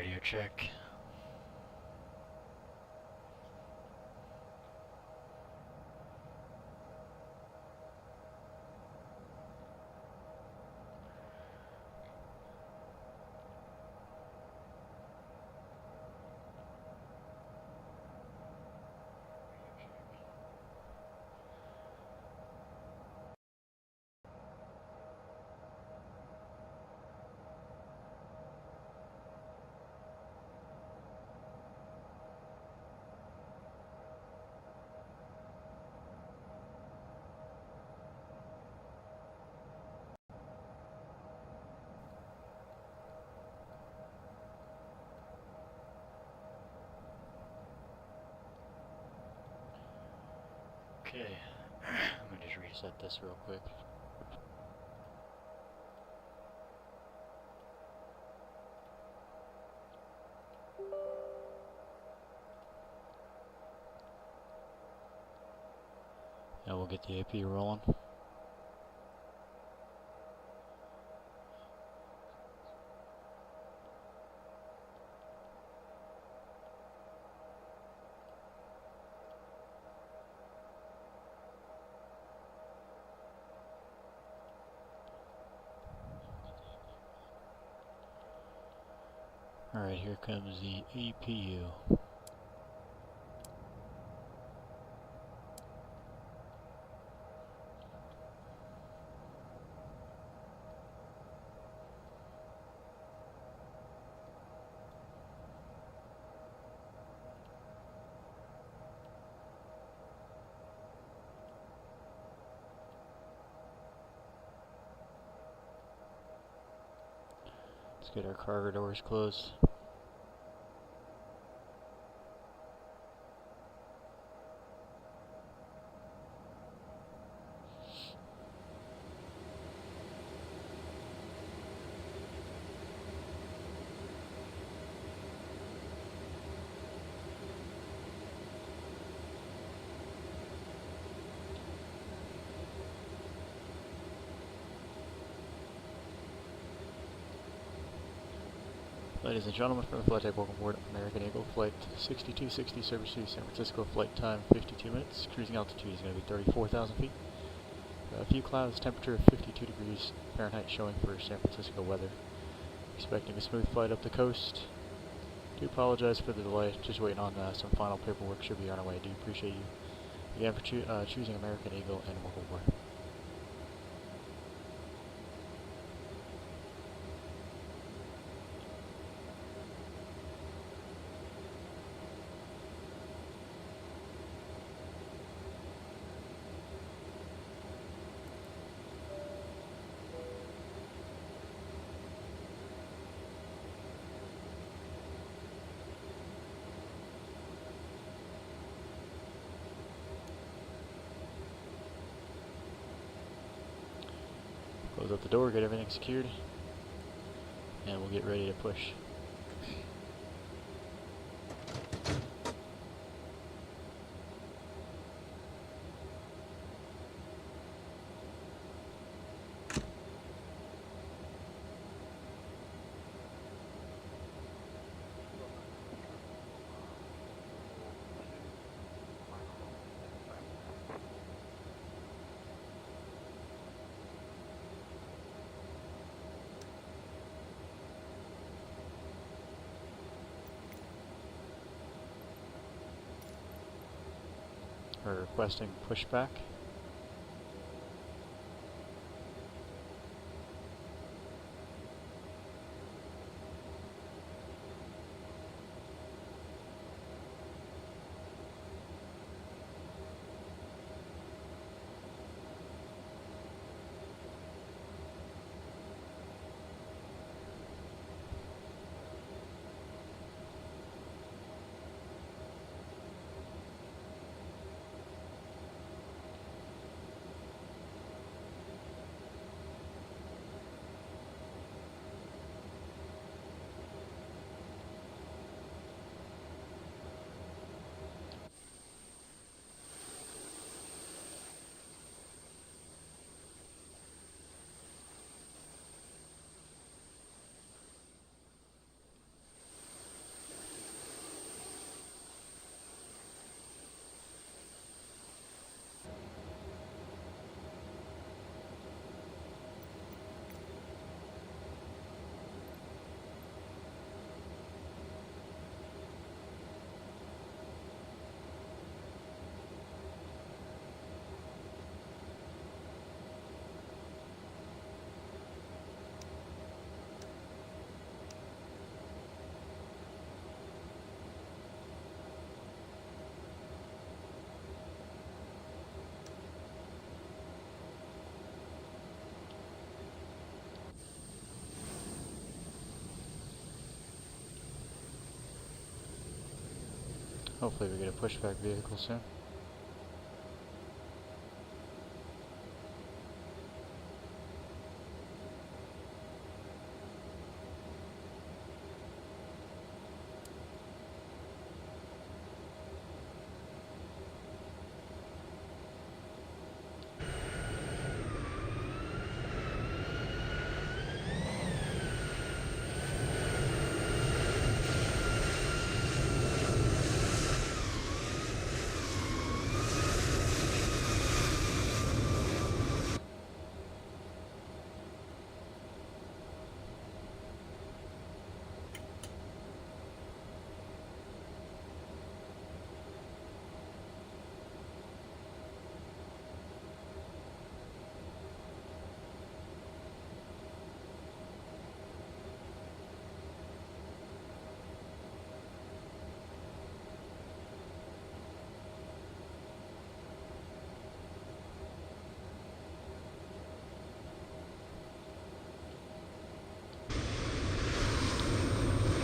Radio check. Okay, let me just reset this real quick. And we'll get the AP rolling. Alright, here comes the APU. Let's get our cargo doors closed. Ladies and gentlemen, from the flight deck, welcome aboard American Eagle, flight 6260, service to San Francisco, flight time 52 minutes, cruising altitude is going to be 34,000 feet. A few clouds, temperature of 52 degrees Fahrenheit showing for San Francisco weather. Expecting a smooth flight up the coast. Do apologize for the delay, just waiting on some final paperwork, should be on our way. Do appreciate you again for choosing American Eagle, and welcome aboard. Close up the door, get everything secured, and we'll get ready to push. We're requesting pushback. Hopefully we get a pushback vehicle soon.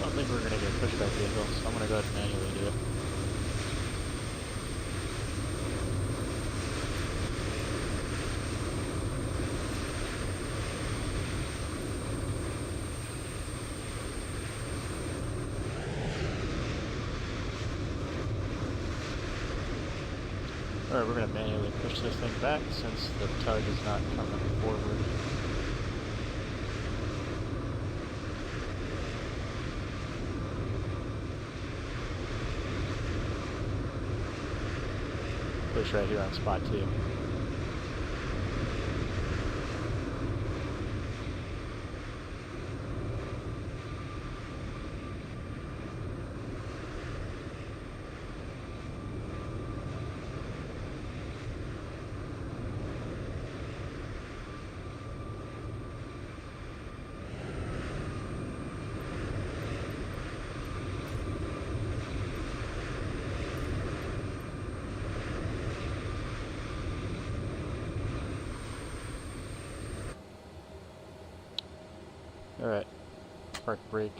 I think we're going to get a pushback vehicle, so I'm going to go ahead and manually do it. Alright, we're going to manually push this thing back since the tug is not coming forward. Push right here on spot 2. Alright, park brake.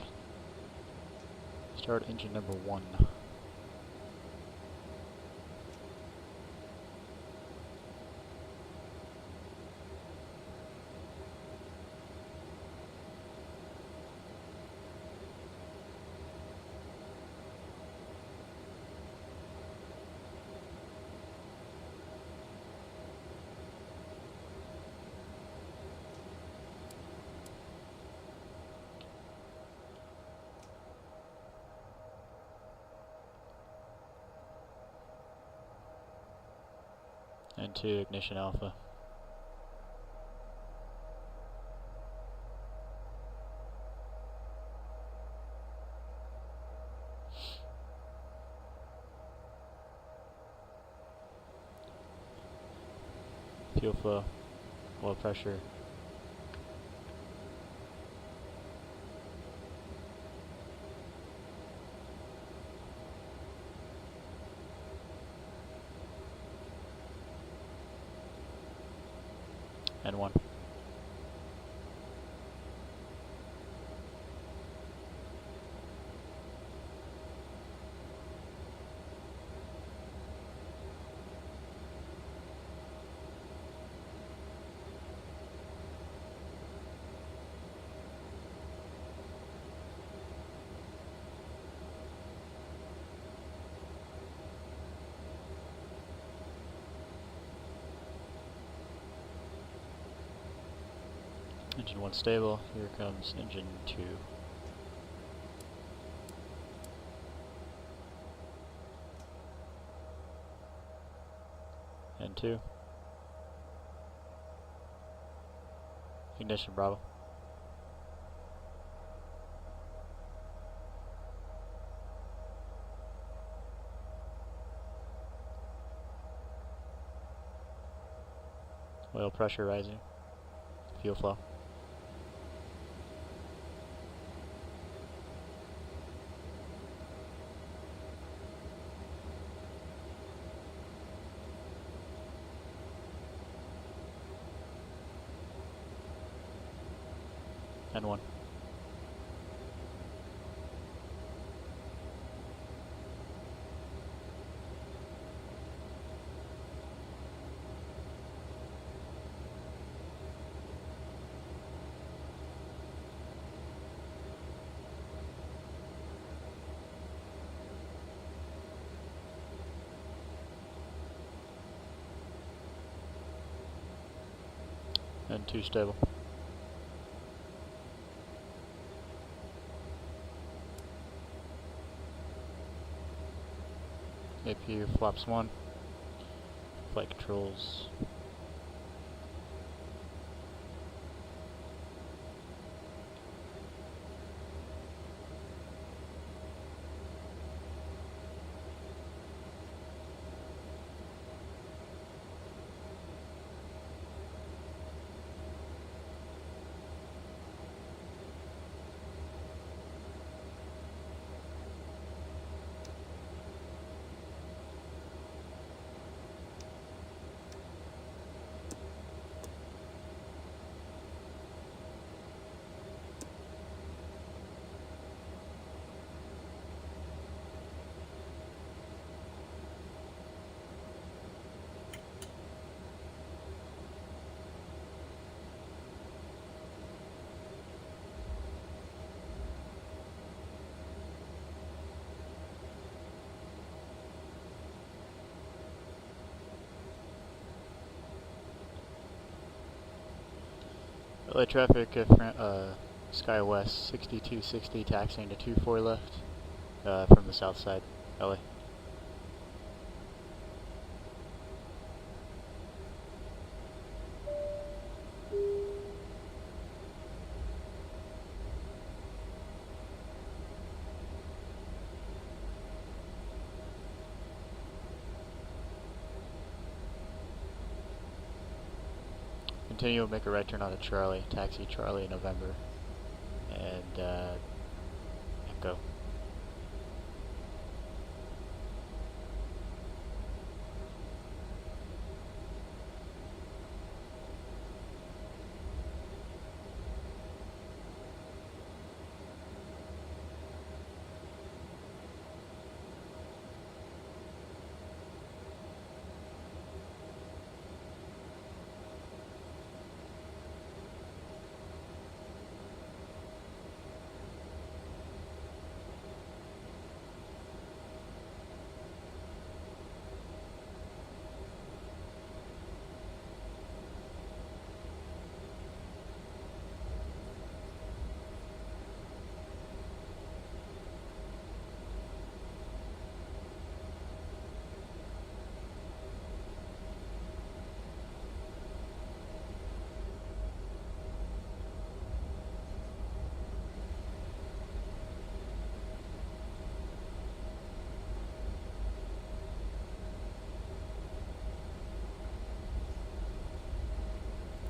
Start engine number 1. And 2 ignition alpha. Fuel flow, oil pressure. And 1. Engine 1 stable, here comes engine 2. And 2. Ignition Bravo. Oil pressure rising. Fuel flow. And 1. and 2 stable. AP flaps 1, flight controls. LA traffic, Skywest 6260 taxiing to 24 left from the south side, LA. Continue, make a right turn onto Charlie, taxi Charlie November, and Echo.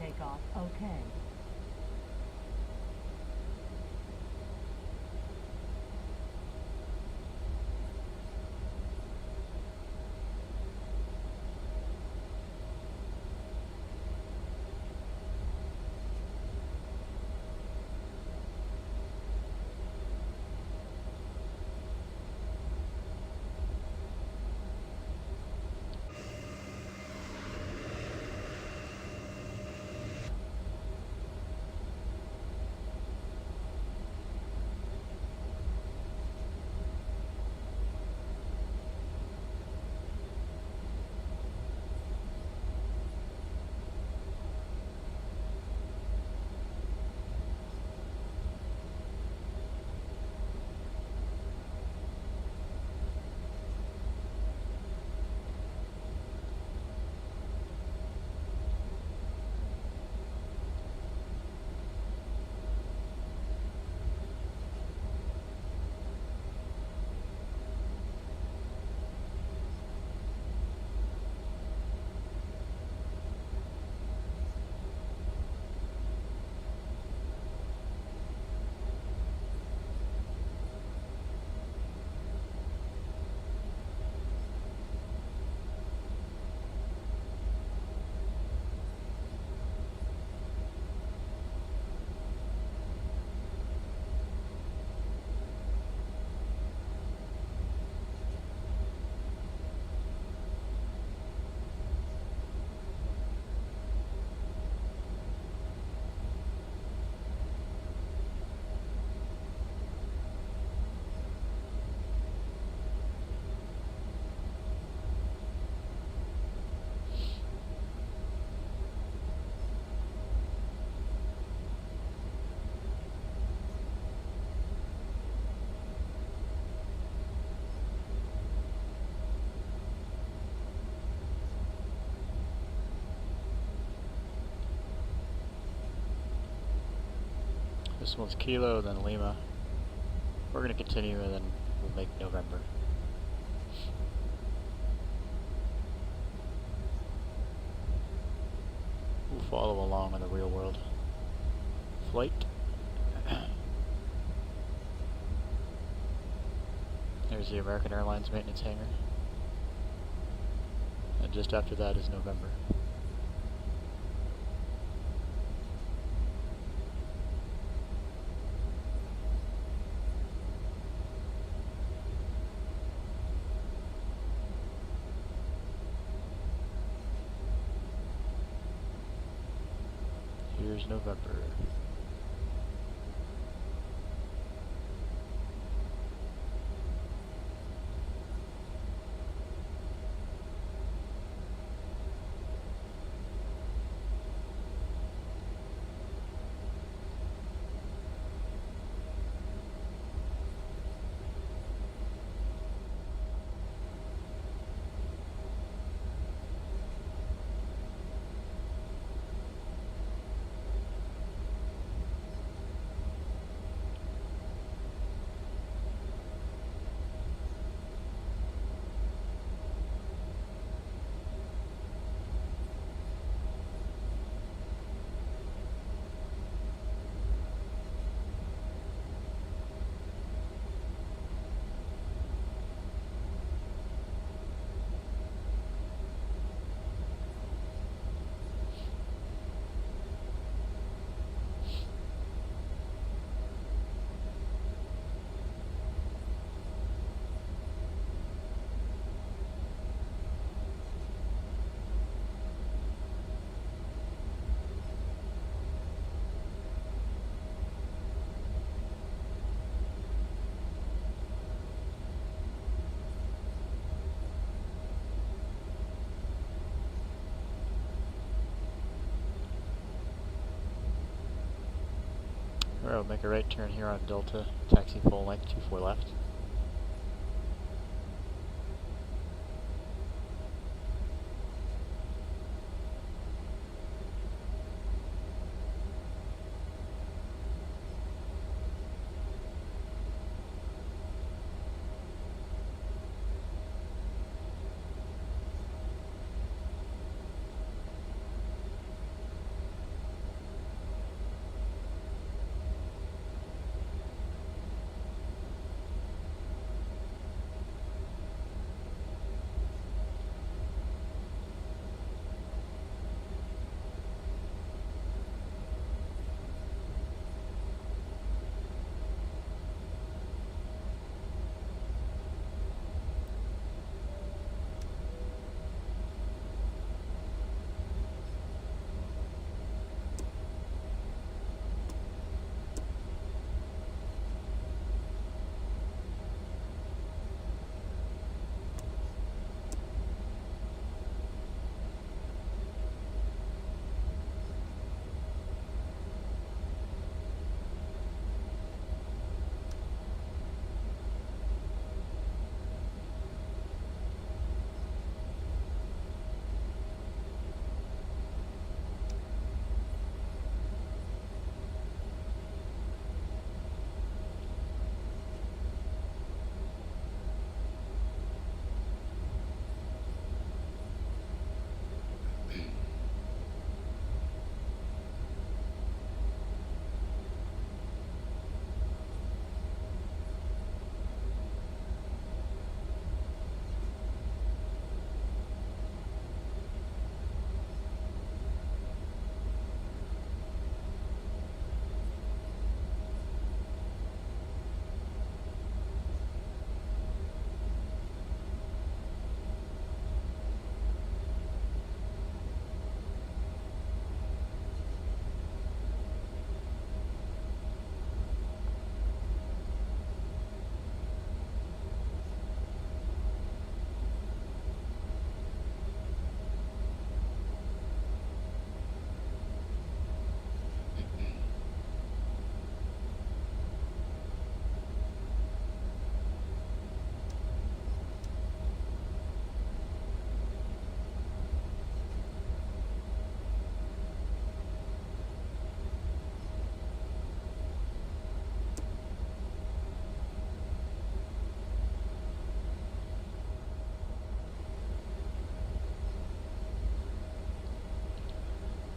Takeoff, okay. This one's Kilo, then Lima. We're going to continue and then we'll make November. We'll follow along in the real world. Flight. There's the American Airlines maintenance hangar. And just after that is November. Here's November. Alright, we'll make a right turn here on Delta, taxi full length, 24 left.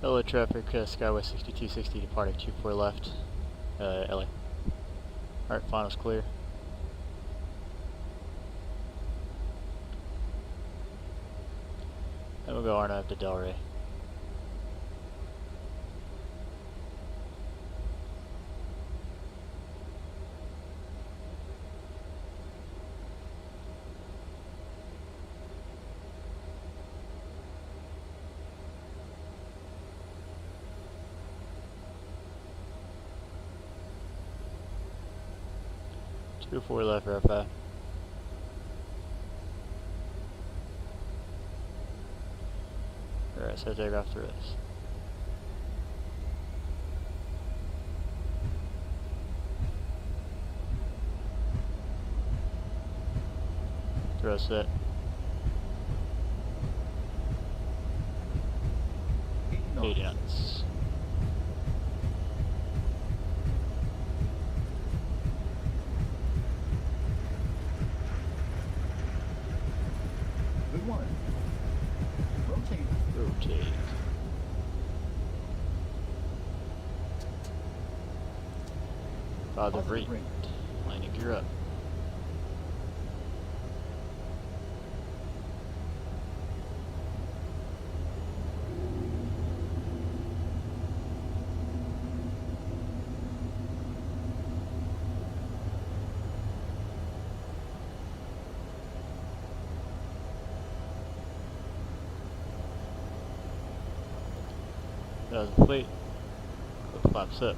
Hello traffic, Skywest 6260 departing 24 left, LA. Alright, finals clear. Then we'll go R9 to Delray. Two 4 left, verify. Alright, so take off through this. Throw set. 80 knots. Good one. Rotate. Rotate. Father rate. Landing gear up. That was the fleet. Flip flaps up.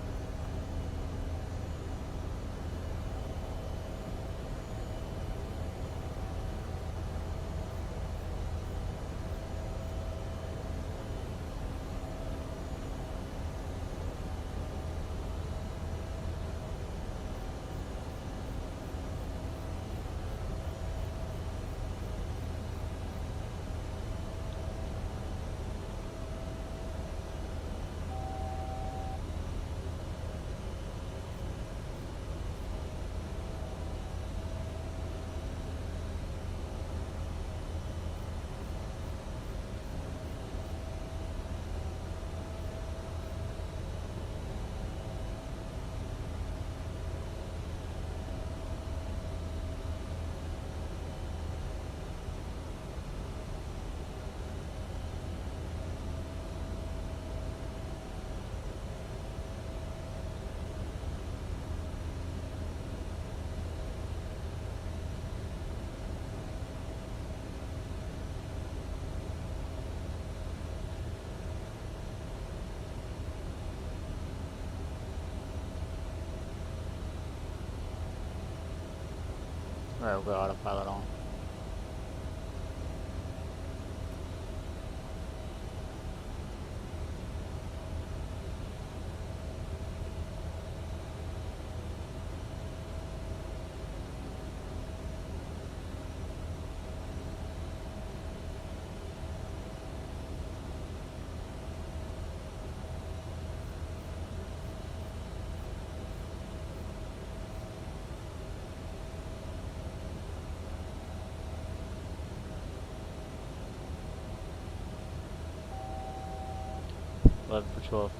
Alright, we'll go autopilot on. Eleven for 12.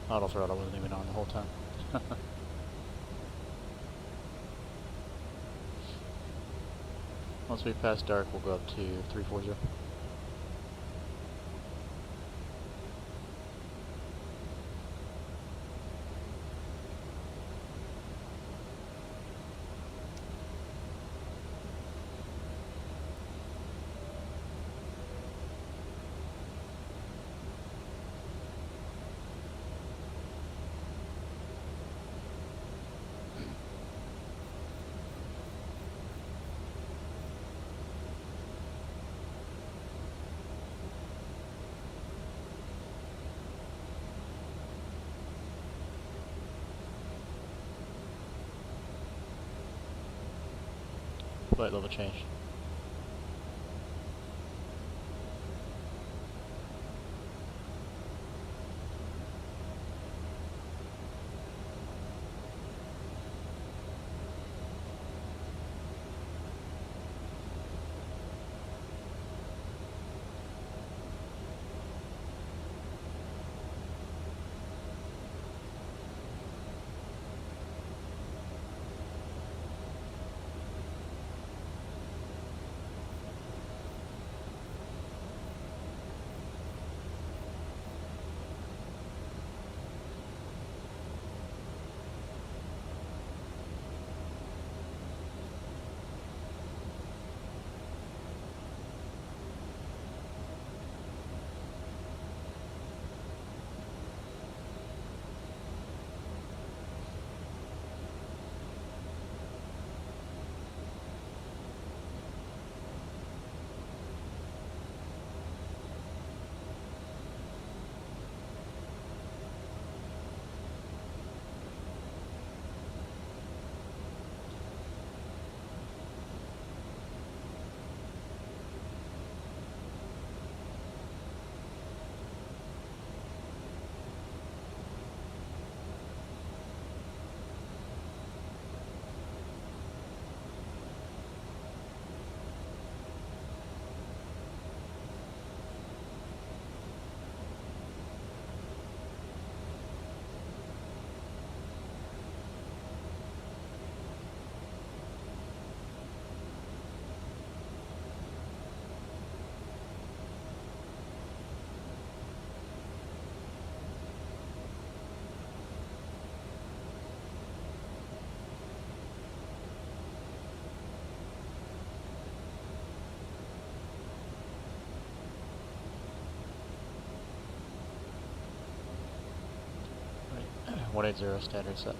Auto throttle wasn't even on the whole time. Once we pass dark, we'll go up to 340. flight level change. Right. 180 standard set.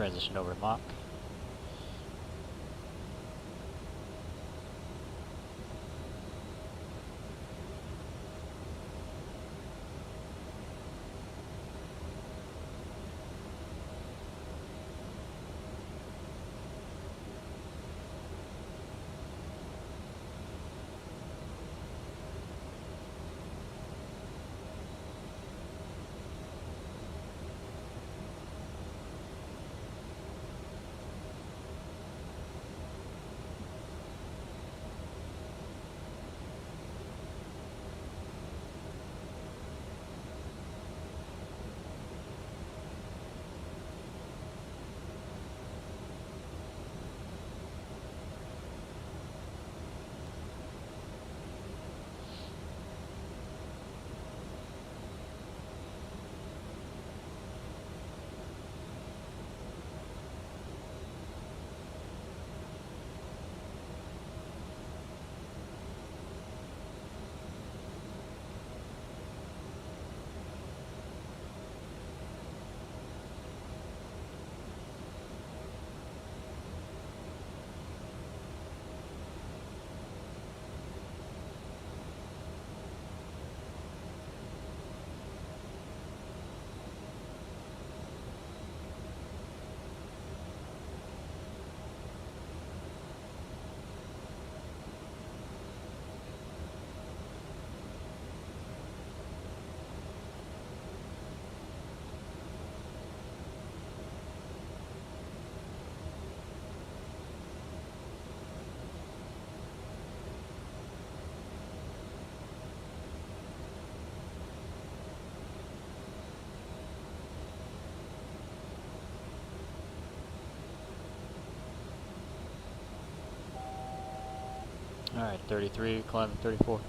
Transition over to Mach. Alright, 33, climbing 34.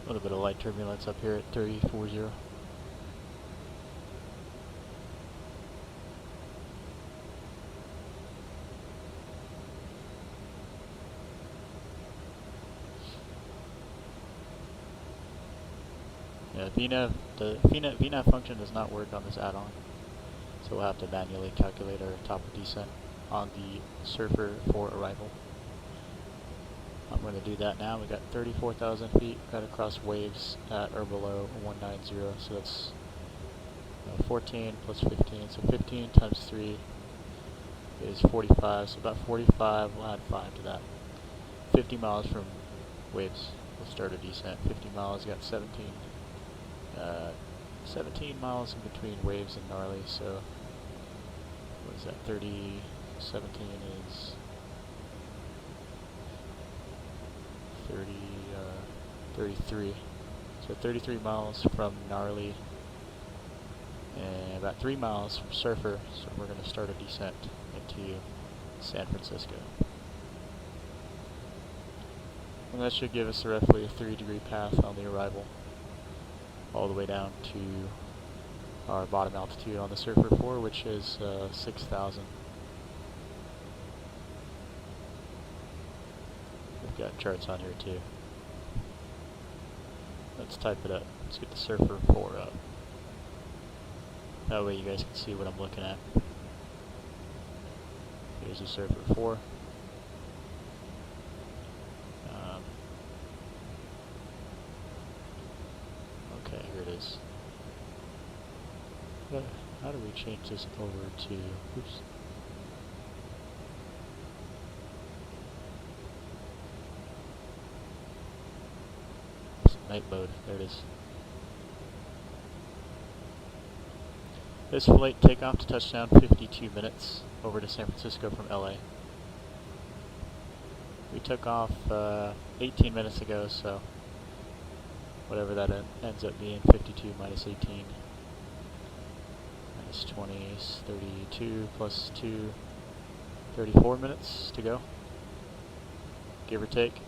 A little bit of light turbulence up here at 3040. Yeah, the VNAV function does not work on this add-on, so we'll have to manually calculate our top of descent on the SERFR for arrival. I'm going to do that now. We got 34,000 feet, got to cross waves at or below 190, so that's 14 plus 15, so 15 times 3 is 45, so about 45, we'll add 5 to that. 50 miles from waves, we'll start a descent. 50 miles, got 17 miles in between waves and gnarly, so what is that, 30, 17 is 33. So 33 miles from gnarly and about 3 miles from SERFR, so we're going to start a descent into San Francisco. And that should give us roughly a 3-degree path on the arrival, all the way down to our bottom altitude on the SERFR 4, which is 6,000. We've got charts on here too. Let's type it up. Let's get the SERFR 4 up. That way you guys can see what I'm looking at. Here's the SERFR 4. Okay, here it is. How do we change this over to, oops. Night mode, there it is. This flight takeoff to touchdown 52 minutes over to San Francisco from LA. We took off 18 minutes ago, so whatever that ends up being, 52 minus 18 minus 20 is 32 plus 2, 34 minutes to go, give or take.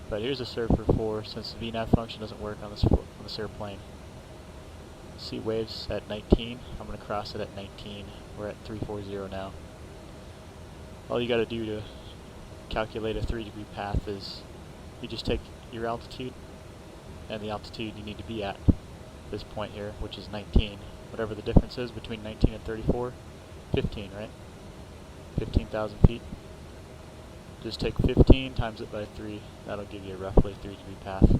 But here's a SERFR 4, since the VNAV function doesn't work on this airplane. See waves at 19, I'm going to cross it at 19, we're at 340 now. All you got to do to calculate a 3-degree path is you just take your altitude and the altitude you need to be at this point here, which is 19. Whatever the difference is between 19 and 34, 15, right? 15,000 feet. Just take 15, times it by 3, that'll give you a roughly 3-degree path.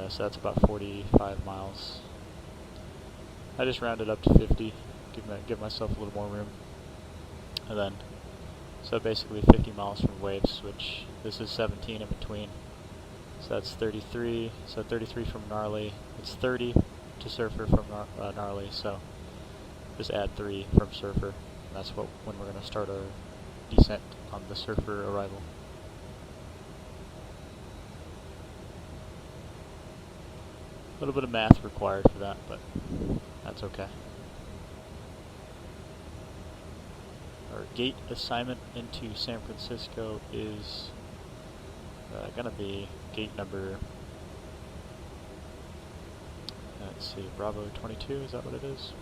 So that's about 45 miles. I just rounded up to 50, give myself a little more room. And then, so basically 50 miles from waves, which this is 17 in between. So that's 33, so 33 from gnarly, it's 30 to SERFR from gnarly, so just add 3 from SERFR. That's when we're going to start our descent on the SERFR arrival. A little bit of math required for that, but that's okay. Our gate assignment into San Francisco is going to be gate number, let's see, Bravo 22, is that what it is?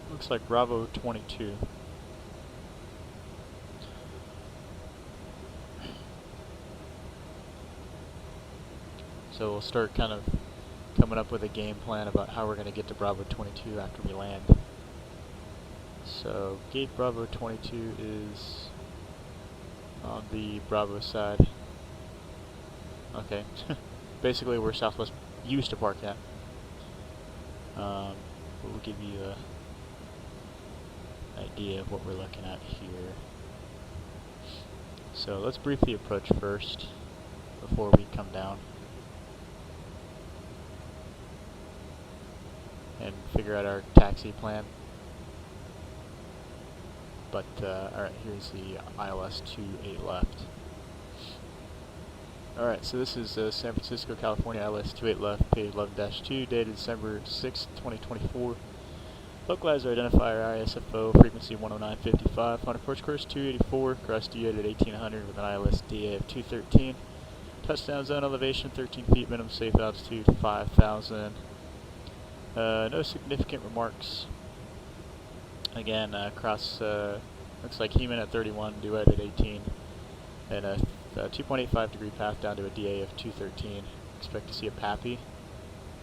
Looks like Bravo 22. So we'll start kind of coming up with a game plan about how we're going to get to Bravo 22 after we land. So gate Bravo 22 is on the Bravo side. Okay, basically where Southwest used to park at. We'll give you an idea of what we're looking at here. So let's brief the approach first before we come down and figure out our taxi plan. But alright, here's the ILS 28 left. Alright, so this is San Francisco, California, ILS 28 left, page 11-2, dated December 6, 2024. Localizer identifier ISFO, frequency 109.55. On approach course 284, cross DA at 1800 with an ILS DA of 213. Touchdown zone elevation 13 feet, minimum safe altitude 5,000. No significant remarks. Again, cross, looks like Heman at 31, duet at 18, and a 2.85 degree path down to a DA of 213. Expect to see a PAPI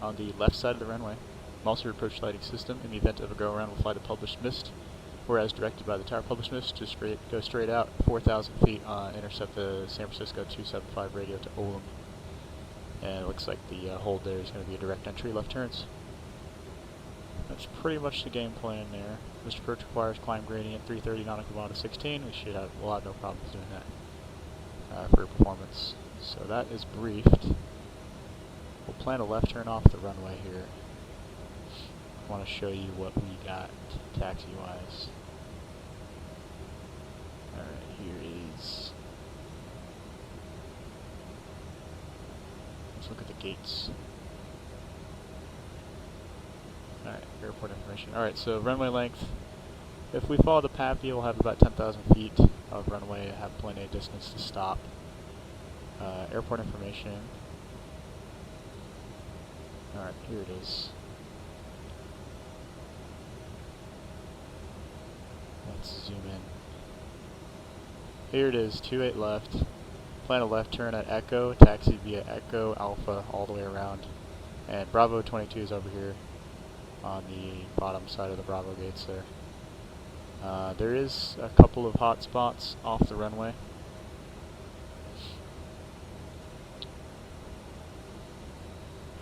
on the left side of the runway. Multi approach lighting system. In the event of a go around, will fly to published mist, whereas directed by the tower published mist, just go straight out 4,000 feet, intercept the San Francisco 275 radio to Olem. And it looks like the hold there is going to be a direct entry left turns. That's pretty much the game plan there. Mr. Perch requires climb gradient 330 nautical mile to 16. We should have, we'll have no problems doing that for performance. So that is briefed. We'll plan a left turn off the runway here. I want to show you what we got taxi-wise. Alright, here is... Let's look at the gates. Alright, airport information. Alright, so runway length. If we follow the path, we'll have about 10,000 feet of runway, have plenty of distance to stop. Airport information. Alright, here it is. Let's zoom in. Here it is, 28 left. Plan a left turn at Echo, taxi via Echo, Alpha, all the way around. And Bravo 22 is over here on the bottom side of the Bravo gates there. There is a couple of hot spots off the runway.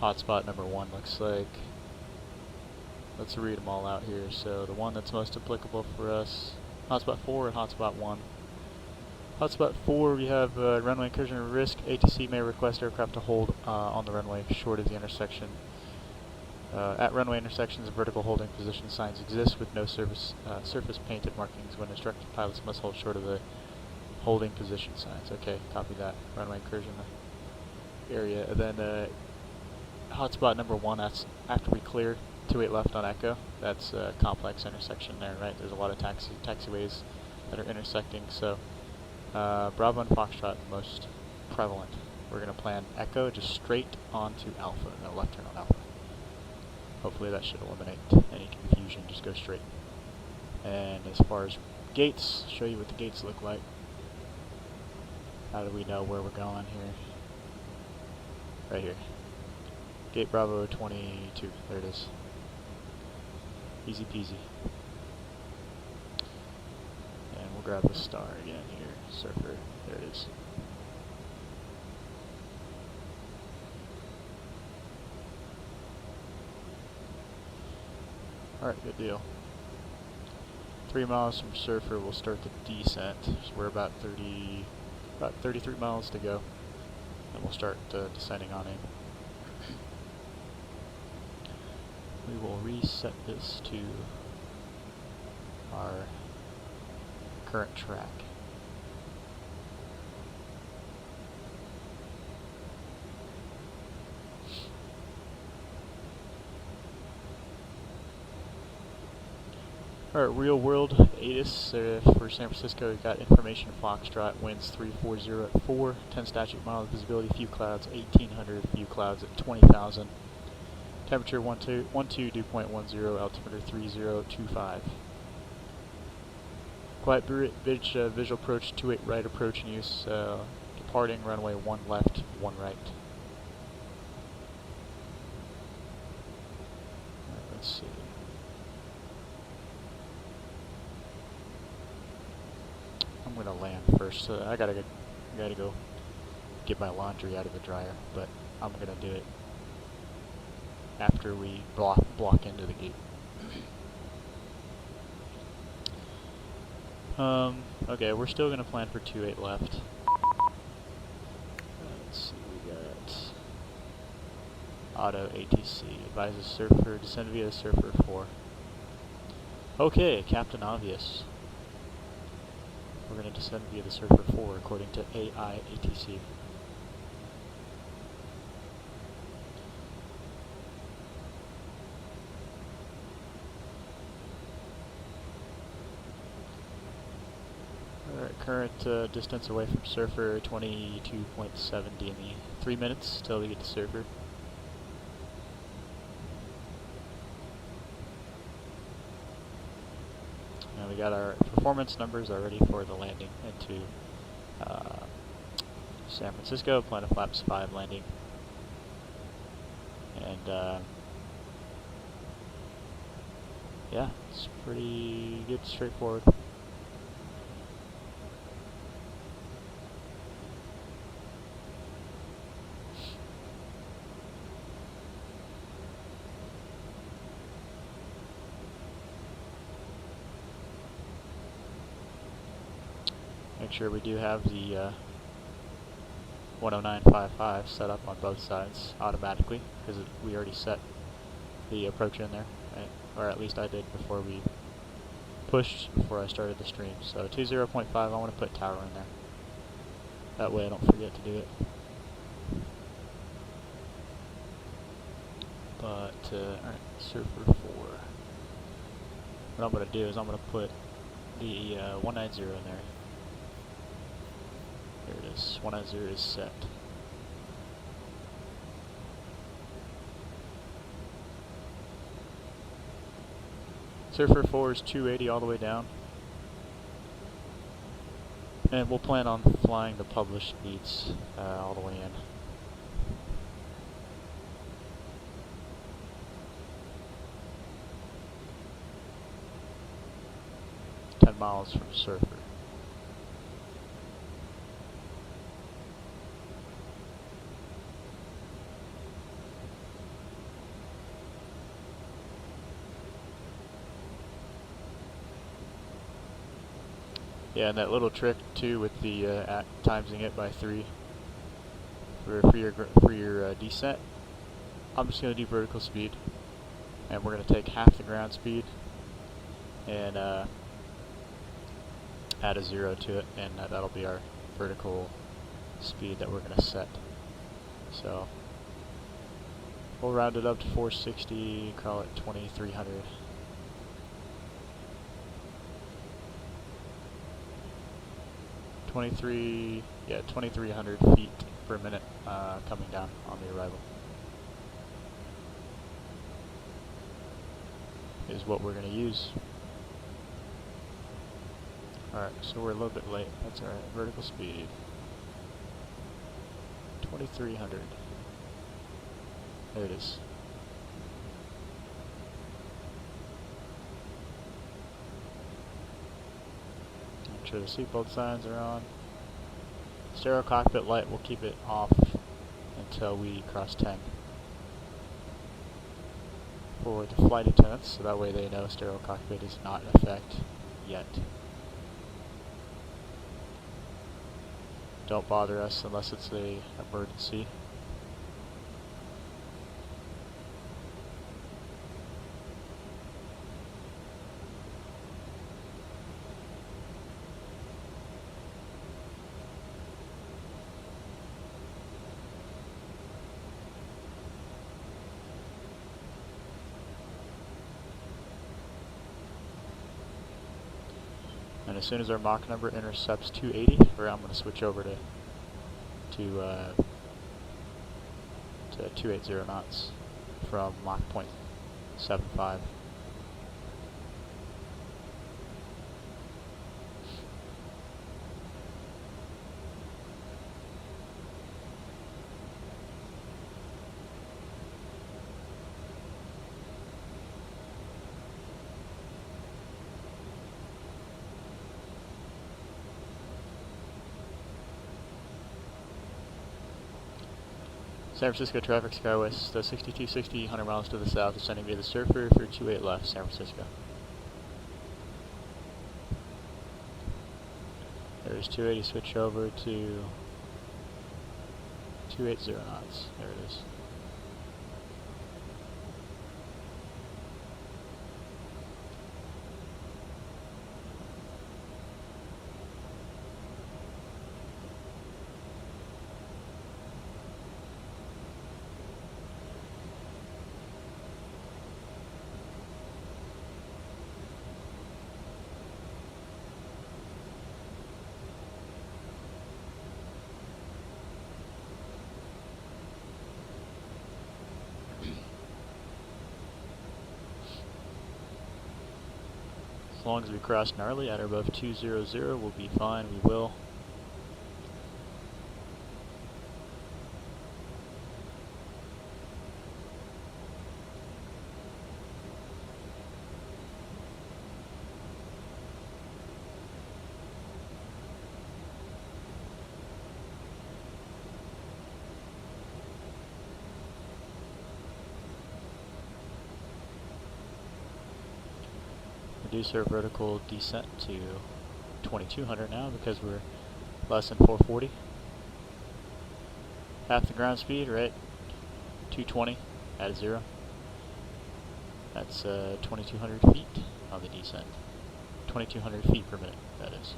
Hotspot number 1 looks like. Let's read them all out here. So the one that's most applicable for us, hotspot 4 and hotspot 1. Hotspot 4, we have runway incursion risk. ATC may request aircraft to hold on the runway short of the intersection. At runway intersections, vertical holding position signs exist with no surface painted markings. When instructed, pilots must hold short of the holding position signs. Okay, copy that. Runway incursion area. And then hotspot number 1, that's after we clear 28 left on Echo. That's a complex intersection there, right? There's a lot of taxiways that are intersecting. So Bravo and Foxtrot the most prevalent. We're going to plan Echo just straight onto Alpha, no left turn on Alpha. Hopefully that should eliminate any confusion, just go straight. And as far as gates, show you what the gates look like. How do we know where we're going here? Right here. Gate Bravo 22, there it is. Easy peasy. And we'll grab the star again here, SERFR, there it is. Alright, good deal. 3 miles from SERFR, we'll start the descent. So we're about 33 miles to go. And we'll start descending on in. We will reset this to our current track. Alright, real world ATIS for San Francisco. We've got information Foxtrot, winds 340 at 4, 10 statute miles, visibility, few clouds, 1800, few clouds at 20,000. Temperature 12, dew point 10, altimeter 3025. Quiet bridge, visual approach, 28 right approach in use, departing runway 1 left, 1 right. Let's see. I'm gonna land first, so I gotta go get my laundry out of the dryer, but I'm gonna do it after we block into the gate. Okay, we're still gonna plan for 28 left. Let's see, we got auto ATC, advises SERFR, descend via SERFR 4. Okay, Captain Obvious. We're gonna descend via the SERFR 4 according to AI ATC. Alright, current distance away from SERFR 22.7 DME. 3 minutes till we get to SERFR. And we got our performance numbers already for the landing into San Francisco. Plan a flaps 5 landing. And yeah, it's pretty good, straightforward. Make sure we do have the 109.55 set up on both sides automatically, because we already set the approach in there, right? Or at least I did before we pushed, before I started the stream. So 20.5, I want to put tower in there. That way I don't forget to do it. But, alright, SERFR 4. What I'm going to do is I'm going to put the 190 in there. There it is. 190 is set. SERFR 4 is 280 all the way down. And we'll plan on flying the published speeds all the way in. Miles from SERFR. Yeah, and that little trick too with the timesing it by 3 for your descent. I'm just going to do vertical speed, and we're going to take half the ground speed and add a 0 to it, and that'll be our vertical speed that we're going to set. So we'll round it up to 460, call it 2300. Yeah, 2300 feet per minute coming down on the arrival is what we're going to use. Alright, so we're a little bit late. That's alright. Vertical speed 2300. There it is. Make sure the seatbelt signs are on. Stereo cockpit light, we'll keep it off until we cross 10. For the flight attendants, so that way they know stereo cockpit is not in effect yet. Don't bother us unless it's an emergency. And as soon as our Mach number intercepts 280, I'm going to switch over to 280 knots from Mach 0.75. San Francisco traffic, Skywest 6260, 100 miles to the south, ascending via the SERFR for 28 left, San Francisco. There's 280, switch over to 280 knots. There it is. As long as we cross gnarly at or above 200, we'll be fine. We will. Reduce our vertical descent to 2200 now because we're less than 440. Half the ground speed, right? 220 at a 0. That's 2,200 feet on the descent. 2,200 feet per minute, that is.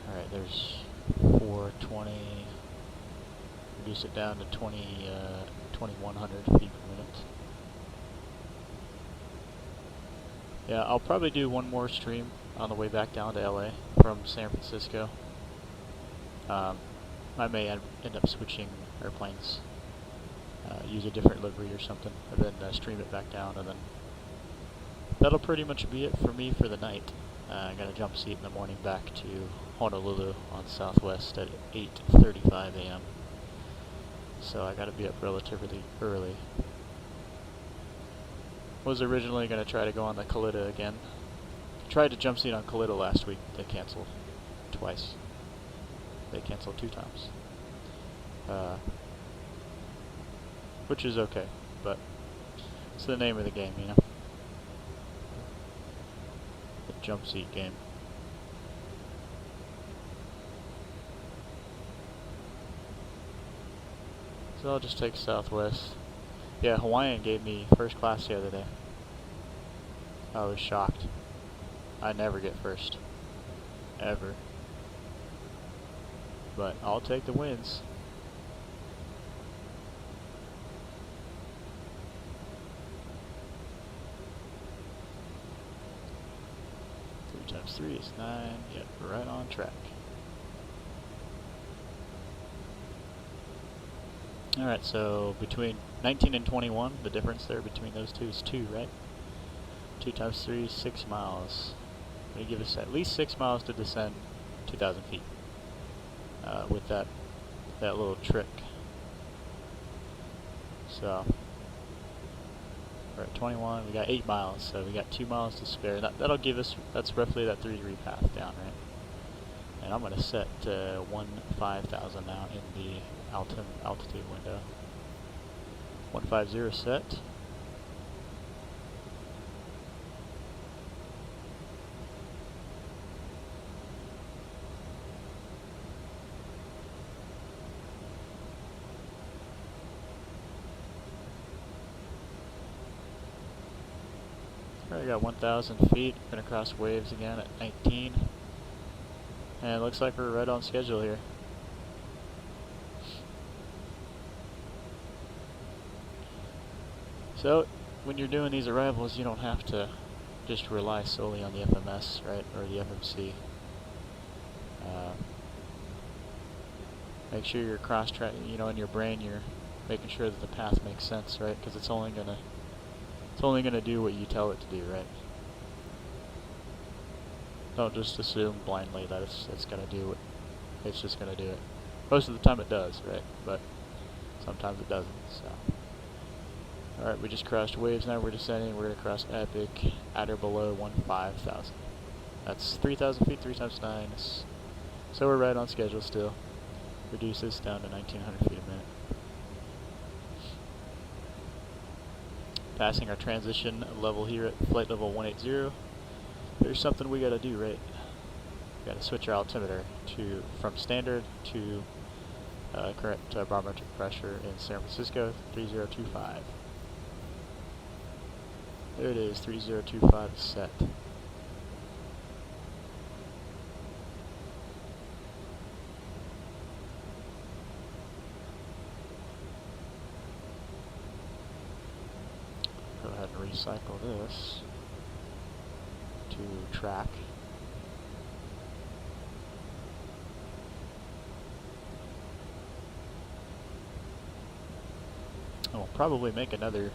Alright, there's 420, reduce it down to 2,100 feet per minute. Yeah, I'll probably do one more stream on the way back down to LA from San Francisco. I may end up switching airplanes, use a different livery or something, and then stream it back down, and then that'll pretty much be it for me for the night. I got a jump seat in the morning back to Honolulu on Southwest at 8:35 a.m. So I got to be up relatively early. Was originally going to try to go on the Kalita again. Tried to jump seat on Kalita last week. They canceled twice. They canceled 2 times. Which is okay, but it's the name of the game, you know? The jump seat game. So I'll just take Southwest. Yeah, Hawaiian gave me first class the other day. I was shocked. I never get first. Ever. But I'll take the wins. Three times 3 is 9. Yep, right on track. Alright, so between 19 and 21, the difference there between those two is 2, right? 2 times 3 is 6 miles. They give us at least 6 miles to descend 2,000 feet with that little trick. So we're at 21. We got 8 miles, so we got 2 miles to spare. That'll give us. That's roughly that 3-degree path down, right? And I'm gonna set 1,500 now in the altitude window. 150 set. Alright, got 1,000 feet. Gonna cross waves again at 19. And it looks like we're right on schedule here. So, when you're doing these arrivals, you don't have to just rely solely on the FMS, right, or the FMC. Make sure you're cross-tracking, you know, in your brain, you're making sure that the path makes sense, right, because it's only gonna do what you tell it to do, right? Don't just assume blindly that it's gonna do what it's just gonna do it. Most of the time it does, right? But sometimes it doesn't, so. Alright, we just crossed waves, now we're descending, we're gonna cross epic at or below 15,000. That's 3,000 feet, 3 times 9. So we're right on schedule still. Reduce this down to 1,900 feet a minute. Passing our transition level here at flight level 180. There's something we gotta do, right? We gotta switch our altimeter from standard to current barometric pressure in San Francisco, 3025. There it is, 3025 is set. Go ahead and recycle this to track. we'll probably make another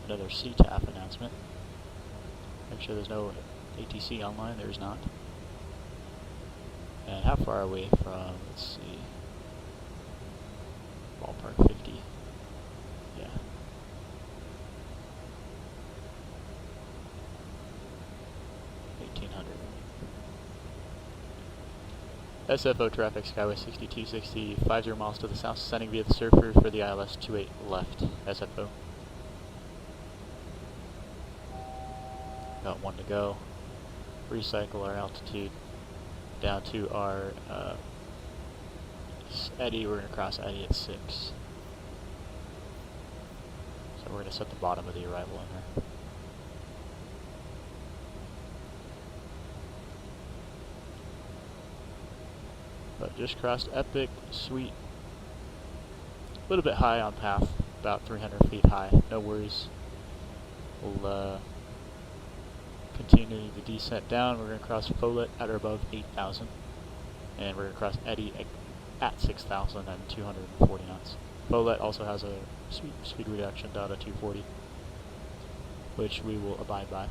CTAF announcement. Make sure there's no ATC online. There's not. And how far are we from, let's see, ballpark 50? Yeah. SFO traffic, Skywest 6260, 50 miles to the south, sending via the SERFR for the ILS 28 left, SFO. Got one to go. Recycle our altitude down to our eddy. We're going to cross eddy at 6. So we're going to set the bottom of the arrival in there. But just crossed Epic, sweet. A little bit high on path, about 300 feet high. No worries. We'll continue the descent down. We're going to cross Follett at or above 8,000. And we're going to cross Eddy at 6,000 and 240 knots. Follett also has a speed reduction down to 240, which we will abide by.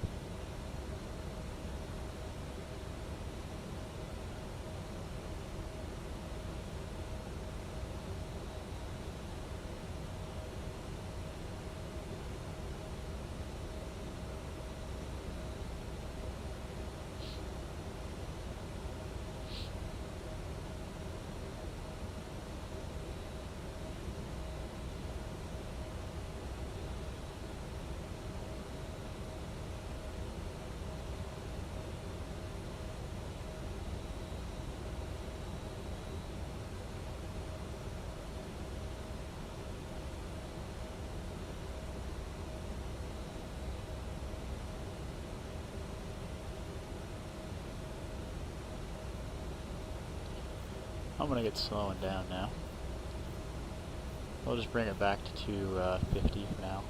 I'm going to get slowing down now. We'll just bring it back to 50 for now.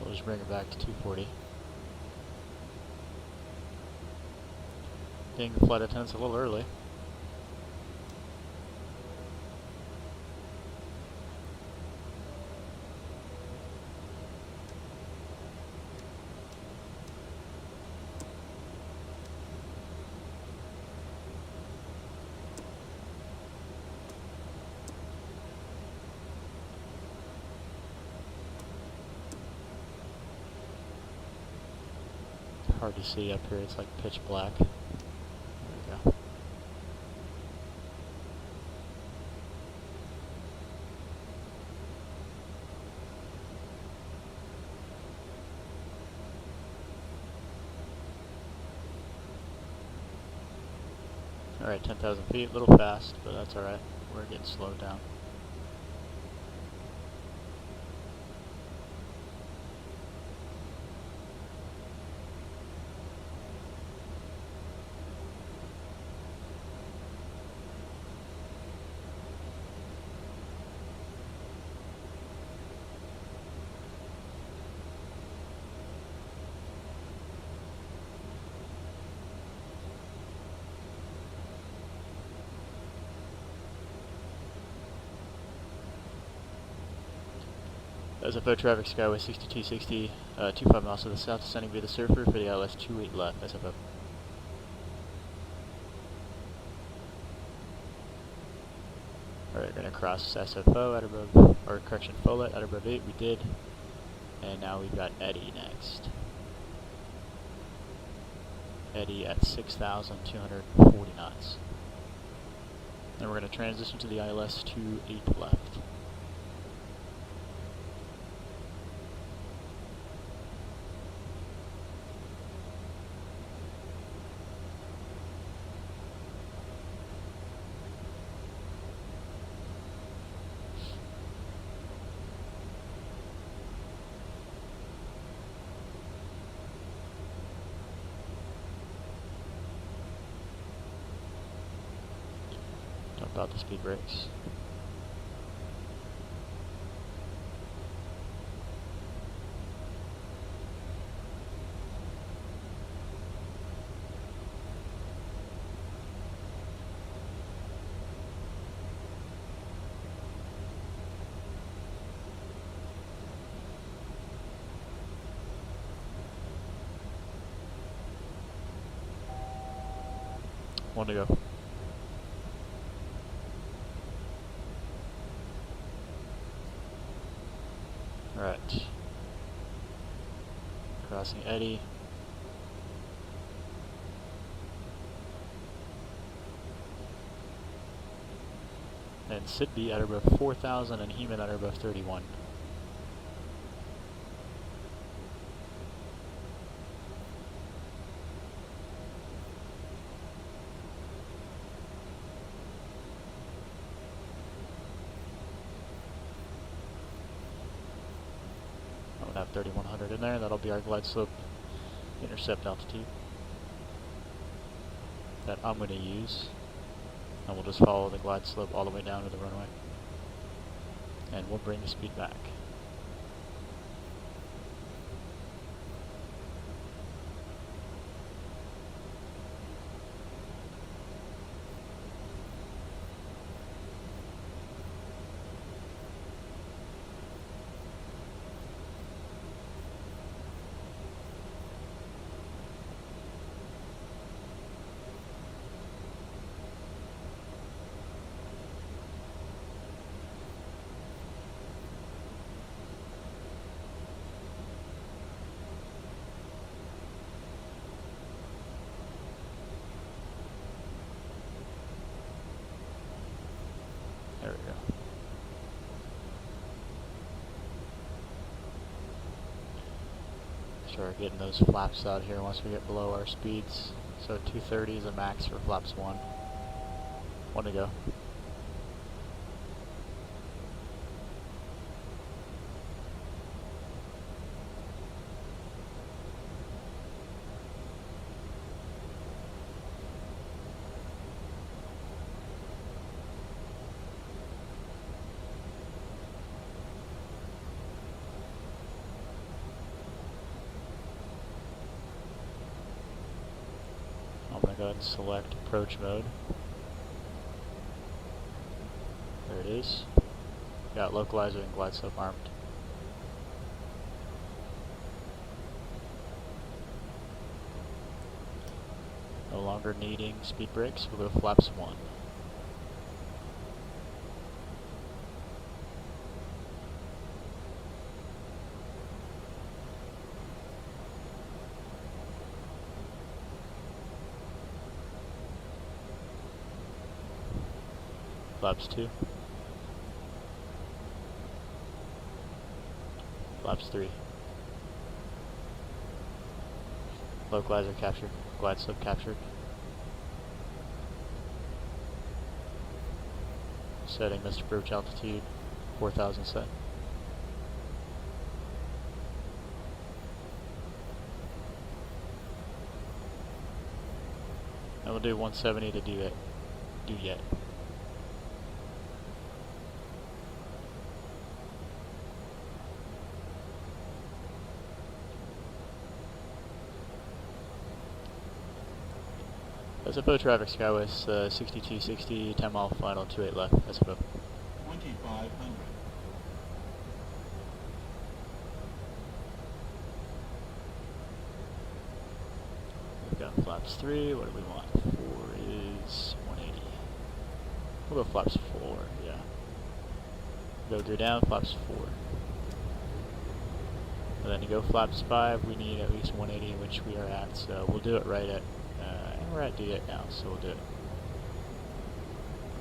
We'll just bring it back to 240. Ding the flight attendants a little early. Hard to see up here, it's like pitch black. There we go. Alright, 10,000 feet, a little fast, but that's alright. We're getting slowed down. SFO traffic, Skywest 6260, 25 miles to the south, descending via the SERFR for the ILS 28 left, SFO. Alright, we're going to cross SFO at above, or correction, Follett at above 8, we did. And now we've got Eddy next. Eddy at 6,240 knots. Then we're going to transition to the ILS to 8 left. Dump out the speed brakes. One to go. Alright. Crossing Eddy. And Sidby at above 4,000 and Heman at above 31. Have 3,100 in there, that'll be our glide slope intercept altitude that I'm going to use, and we'll just follow the glide slope all the way down to the runway, and we'll bring the speed back. There we go. Start getting those flaps out here once we get below our speeds. So 230 is a max for flaps 1. 1 to go. I'm going to go ahead and select approach mode. There it is. Got localizer and glide slope armed. No longer needing speed brakes, we'll go flaps 1. Flaps 2. Flaps 3. Localizer captured. Glide slope captured. Setting missed approach altitude 4,000 set. And we'll do 170 to do yet. SFO traffic Skywest 6260, 10 mile final, 28 left, SFO. 2,500. We've got flaps 3, what do we want? 4 is 180. We'll go flaps 4, yeah. They'll go down, flaps 4. And then to go flaps 5, we need at least 180, which we are at, so we'll do it right at, and we're at D8 now, so we'll do it.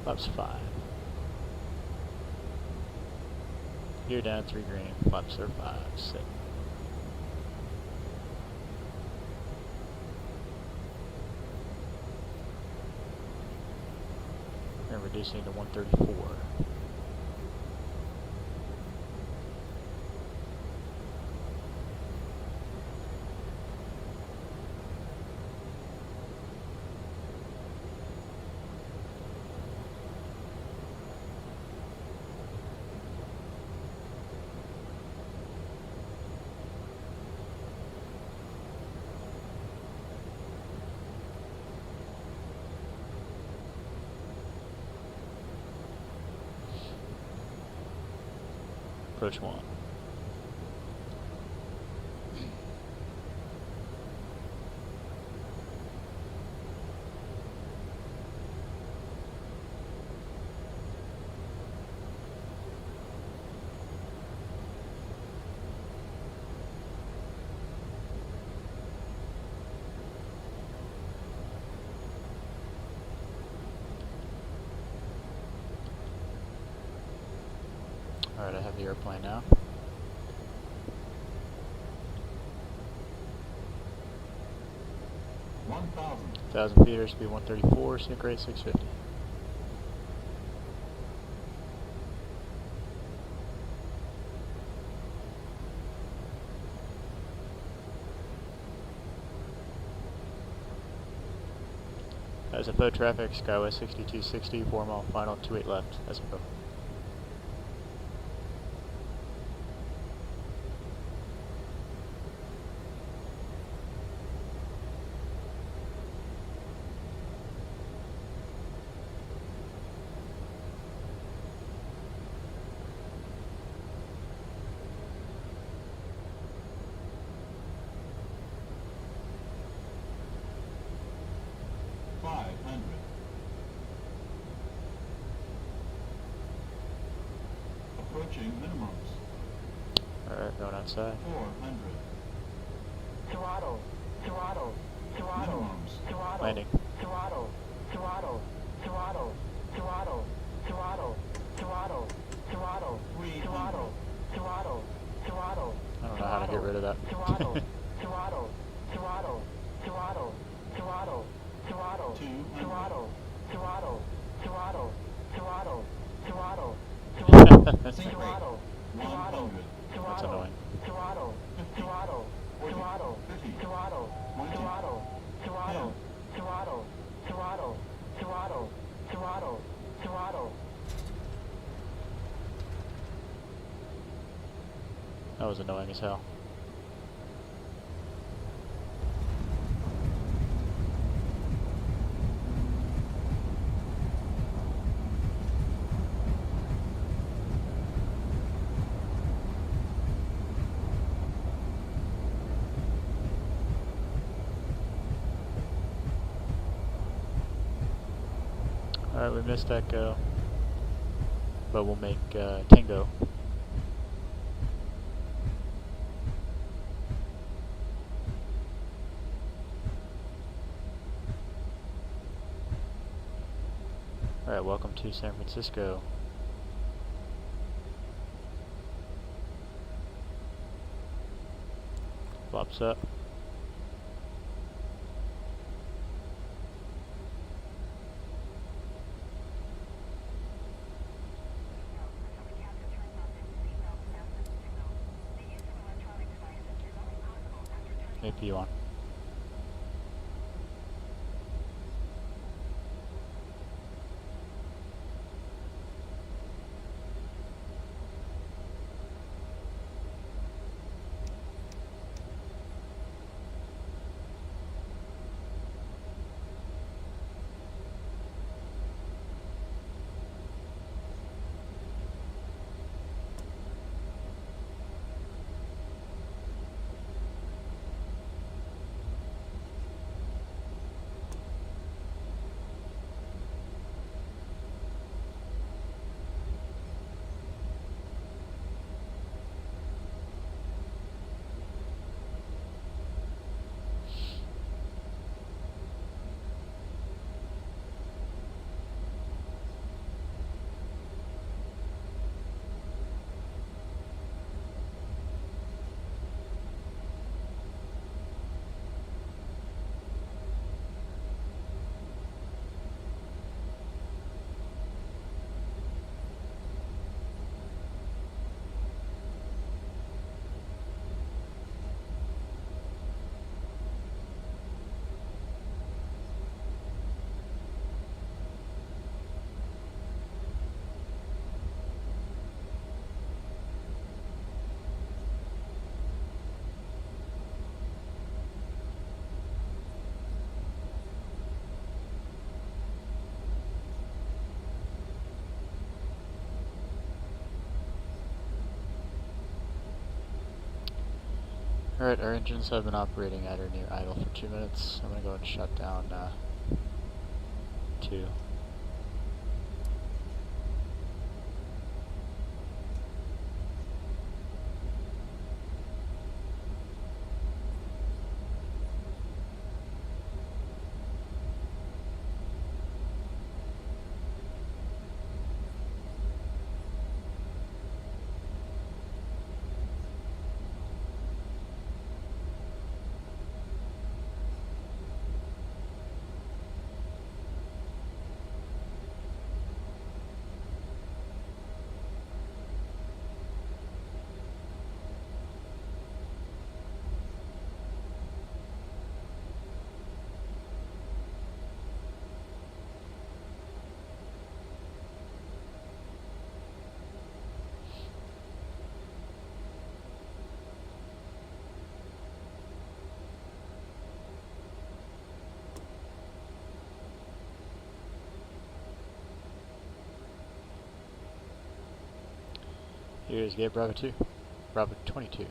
Flaps 5. Gear down 3 green, flaps are 5, sit. And reducing to 134. Approach 1. Alright, I have the airplane now. Thousand feet, airspeed 134, sync rate 650. SFO traffic, Skywest 6260, 4 mile final, 28 left, SFO. Approaching minimums. Alright, going outside. 400. Throttle, throttle, throttle, Minimums. throttle, Landing. throttle, throttle, throttle, throttle, throttle, throttle, throttle, 300. throttle, throttle, throttle. I don't know how to get rid of that. Throttle, throttle, throttle, throttle, throttle, throttle, 200. throttle, throttle, throttle, throttle, throttle, Sync rate. throttle, 100. That's annoying. throttle, 50. throttle, 40. throttle, 50. throttle, 20. throttle, throttle, throttle, throttle, throttle, throttle, throttle. That was annoying as hell. Alright, we missed Echo, but we'll make Tango. Alright, welcome to San Francisco. Flops up. AP on. Alright, our engines have been operating at or near idle for 2 minutes. I'm going to go ahead and shut down 2. Here's gate Bravo 2. Bravo 22.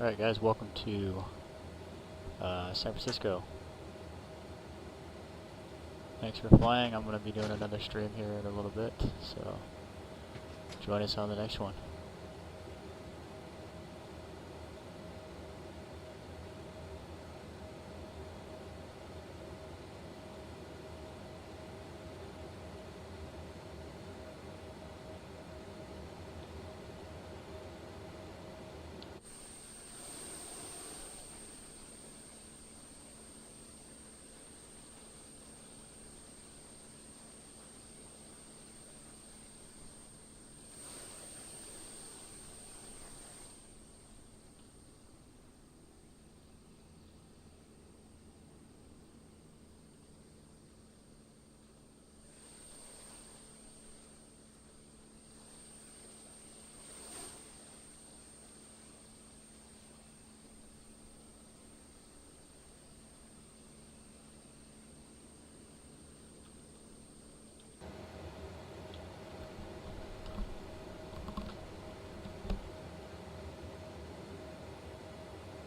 Alright guys, welcome to San Francisco. Thanks for flying. I'm going to be doing another stream here in a little bit, so join us on the next one.